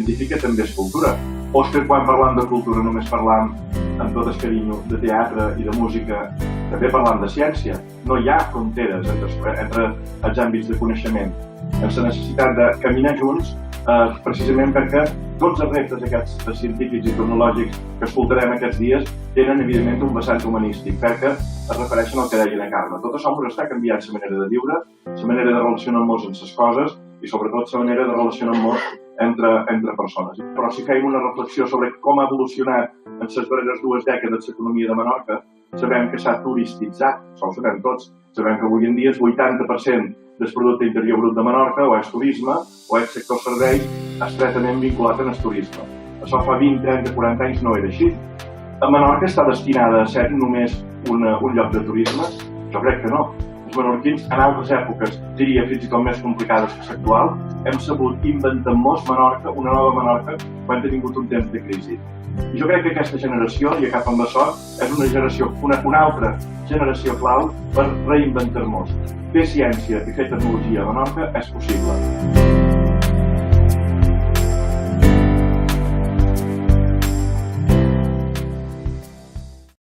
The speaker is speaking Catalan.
científica també és cultura. O és que quan parlam de cultura només parlam, amb tot el carinyo, de teatre i de música, també parlam de ciència. No hi ha fronteres entre els àmbits de coneixement. Amb la necessitat de caminar junts, precisament perquè tots els reptes aquests científics i tecnològics que escoltarem aquests dies tenen, evidentment, un vessant humanístic, perquè es refereixen al que deia la Carme. Tot això ens està canviant la manera de viure, la manera de relacionar-nos amb les coses i, sobretot, la manera de relacionar-nos entre persones. Però si fem una reflexió sobre com ha evolucionat en les darreres 2 dècades l'economia de Menorca, sabem que s'ha turistitzat, això ho sabem tots. Sabem que avui en dia el 80% del producte interior brut de Menorca o és turisme o és sector serveis estretament vinculat al turisme. Això fa 20, 30, 40 anys no era així. A Menorca està destinada a ser només un lloc de turisme? Jo crec que no. Els menorquins, en altres èpoques, diria fins i tot més complicades que l'actual, hem sabut inventar-nos Menorca, una nova Menorca, quan hem tingut un temps de crisi. I jo crec que aquesta generació, i cap amb això, és una generació, una altra generació clau per reinventar-nos. Fer ciència i fer tecnologia a Menorca és possible.